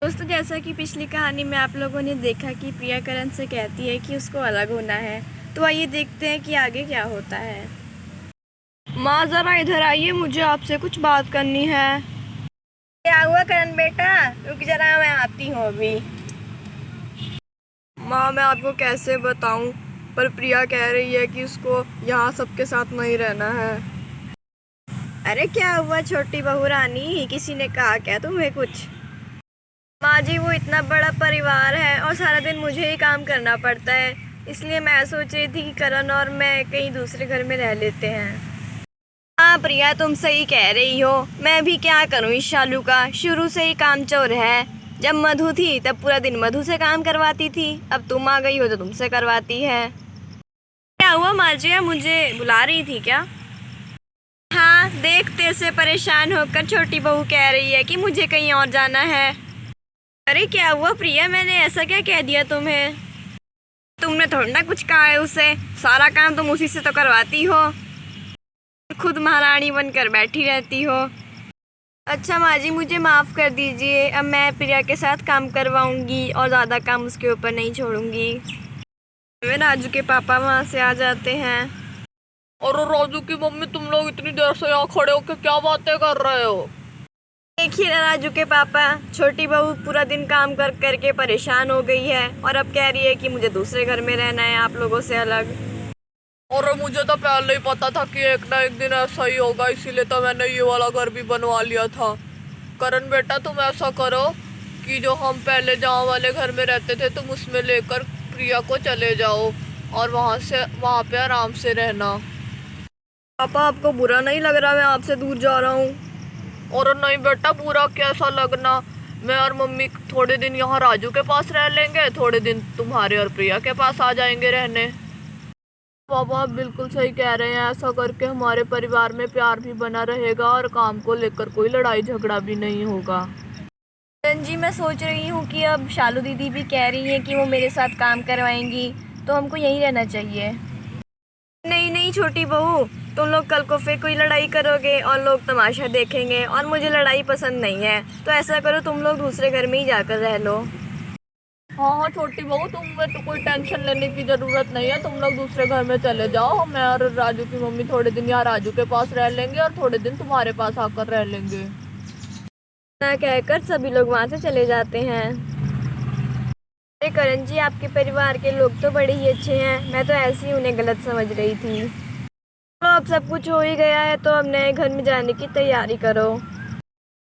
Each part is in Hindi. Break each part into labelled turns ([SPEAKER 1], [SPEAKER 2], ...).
[SPEAKER 1] दोस्तों, जैसा कि पिछली कहानी में आप लोगों ने देखा कि प्रिया करण से कहती है कि उसको अलग होना है। तो आइए देखते हैं कि आगे क्या होता है। माँ, ज़रा इधर आइए, मुझे आपसे कुछ बात करनी है। क्या हुआ करण बेटा? रुक जरा, मैं आती हूँ अभी। माँ, मैं आपको कैसे बताऊँ, पर प्रिया कह रही है कि उसको यहाँ सबके साथ नहीं रहना है। अरे क्या हुआ छोटी बहू रानी, किसी ने कहा क्या तुम्हें कुछ? माँ जी, वो इतना बड़ा परिवार है और सारा दिन मुझे ही काम करना पड़ता है, इसलिए मैं सोच रही थी कि करण और मैं कहीं दूसरे घर में रह लेते हैं। हाँ प्रिया, तुम सही कह रही हो। मैं भी क्या करूँ, इस शालू का शुरू से ही कामचोर है। जब मधु थी तब पूरा दिन मधु से काम करवाती थी, अब तुम आ गई हो तो तुमसे करवाती है। क्या हुआ माँ जी, मुझे बुला रही थी क्या? हाँ देख, तेरे से परेशान होकर छोटी बहू कह रही है कि मुझे कहीं और जाना है। अरे क्या हुआ प्रिया, मैंने ऐसा क्या कह दिया तुम्हें? तुमने थोड़ा ना कुछ कहा है उसे, सारा काम तुम उसी से तो करवाती हो, खुद महारानी बनकर बैठी रहती हो। अच्छा माँ जी, मुझे माफ़ कर दीजिए, अब मैं प्रिया के साथ काम करवाऊंगी और ज़्यादा काम उसके ऊपर नहीं छोड़ूंगी। वे राजू के पापा वहाँ से आ जाते हैं।
[SPEAKER 2] और राजू की मम्मी, तुम लोग इतनी देर से यहाँ खड़े होकर क्या बातें कर रहे हो?
[SPEAKER 1] देखिए ना राजू के पापा, छोटी बहू पूरा दिन काम कर करके परेशान हो गई है और अब कह रही है कि मुझे दूसरे घर में रहना है आप लोगों से अलग।
[SPEAKER 2] और मुझे तो पहले ही पता था कि एक ना एक दिन ऐसा ही होगा, इसीलिए तो मैंने ये वाला घर भी बनवा लिया था। करण बेटा, तुम ऐसा करो कि जो हम पहले जहाँ वाले घर में रहते थे तुम उसमें लेकर प्रिया को चले जाओ और वहाँ पे आराम से रहना।
[SPEAKER 1] पापा, आपको बुरा नहीं लग रहा मैं आपसे दूर जा रहा हूँ?
[SPEAKER 2] और नहीं बेटा, बुरा कैसा लगना। मैं और मम्मी थोड़े दिन यहाँ राजू के पास रह लेंगे, थोड़े दिन तुम्हारे और प्रिया के पास आ जाएंगे रहने। पापा आप बिल्कुल सही कह रहे हैं, ऐसा करके हमारे परिवार में प्यार भी बना रहेगा और काम को लेकर कोई लड़ाई झगड़ा भी नहीं होगा।
[SPEAKER 1] जी, मैं सोच रही हूँ कि अब शालू दीदी भी कह रही है कि वो मेरे साथ काम करवाएंगी, तो हमको यहीं रहना चाहिए। नहीं नहीं छोटी बहू, तुम लोग कल को फिर कोई लड़ाई करोगे और लोग तमाशा देखेंगे और मुझे लड़ाई पसंद नहीं है, तो ऐसा करो तुम लोग दूसरे घर में ही जाकर रह लो।
[SPEAKER 2] हाँ हाँ छोटी बहू, तुम्हें तो कोई टेंशन लेने की जरूरत नहीं है, तुम लोग दूसरे घर में चले जाओ। मैं और राजू की मम्मी थोड़े दिन यहाँ राजू के पास रह लेंगे और थोड़े दिन तुम्हारे पास आकर रह लेंगे।
[SPEAKER 1] ना कहकर सभी लोग वहाँ से चले जाते हैं। अरे करण जी, आपके परिवार के लोग तो बड़े ही अच्छे हैं, मैं तो ऐसे ही उन्हें गलत समझ रही थी। तो अब सब कुछ हो ही गया है, तो अब नए घर में जाने की तैयारी करो।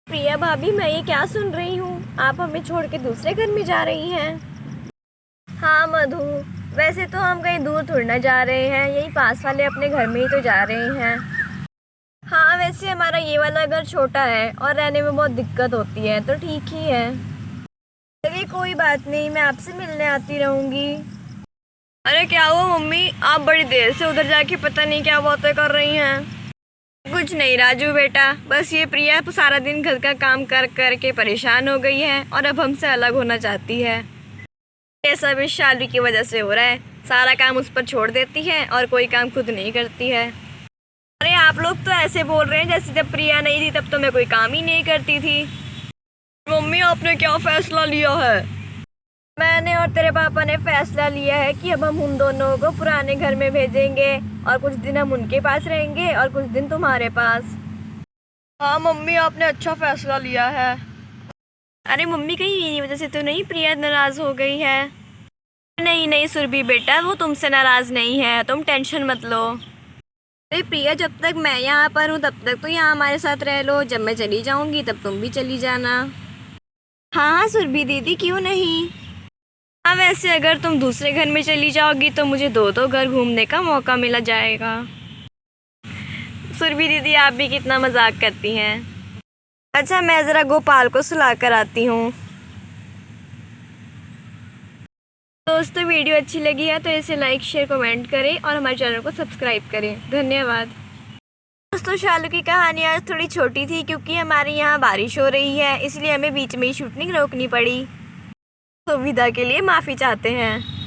[SPEAKER 1] प्रिया भाभी, मैं ये क्या सुन रही हूँ, आप हमें छोड़ के दूसरे घर में जा रही हैं? हाँ मधु, वैसे तो हम कहीं दूर थोड़ी ना जा रहे हैं, यही पास वाले अपने घर में ही तो जा रहे हैं। हाँ वैसे हमारा ये वाला घर छोटा है और रहने में बहुत दिक्कत होती है, तो ठीक ही है। चलिए कोई बात नहीं, मैं आपसे मिलने आती रहूँगी। अरे क्या हुआ मम्मी, आप बड़ी देर से उधर जाके पता नहीं क्या बातें कर रही हैं? कुछ नहीं राजू बेटा, बस ये प्रिया सारा दिन घर का काम कर कर के परेशान हो गई है और अब हमसे अलग होना चाहती है। ये सब इस शालू की वजह से हो रहा है, सारा काम उस पर छोड़ देती है और कोई काम खुद नहीं करती है। अरे आप लोग तो ऐसे बोल रहे हैं जैसे जब प्रिया नहीं थी तब तो मैं कोई काम ही नहीं करती थी।
[SPEAKER 2] मम्मी, आपने क्या फैसला लिया है?
[SPEAKER 1] मैंने और तेरे पापा ने फैसला लिया है कि अब हम उन दोनों को पुराने घर में भेजेंगे और कुछ दिन हम उनके पास रहेंगे और कुछ दिन तुम्हारे पास।
[SPEAKER 2] हाँ मम्मी, आपने अच्छा फैसला लिया है।
[SPEAKER 1] अरे मम्मी, कहीं मेरी वजह से तो नहीं प्रिया नाराज़ हो गई है? नहीं नहीं सुरभि बेटा, वो तुमसे नाराज़ नहीं है, तुम टेंशन मत लो। अरे प्रिया, जब तक मैं यहाँ पर हूँ तब तक तो यहाँ हमारे साथ रह लो, जब मैं चली जाऊँगी तब तुम भी चली जाना। हाँ हाँ सुरभि दीदी, क्यों नहीं। हाँ वैसे अगर तुम दूसरे घर में चली जाओगी तो मुझे दो दो घर घूमने का मौका मिला जाएगा। सुरभि दीदी, आप भी कितना मजाक करती हैं। अच्छा, मैं ज़रा गोपाल को सुला कर आती हूँ। दोस्तों, वीडियो अच्छी लगी है तो इसे लाइक शेयर कमेंट करें और हमारे चैनल को सब्सक्राइब करें। धन्यवाद। दोस्तों, शालू की कहानी आज थोड़ी छोटी थी क्योंकि हमारे यहाँ बारिश हो रही है, इसलिए हमें बीच में ही शूटिंग रोकनी पड़ी। तो विदा के लिए माफ़ी चाहते हैं।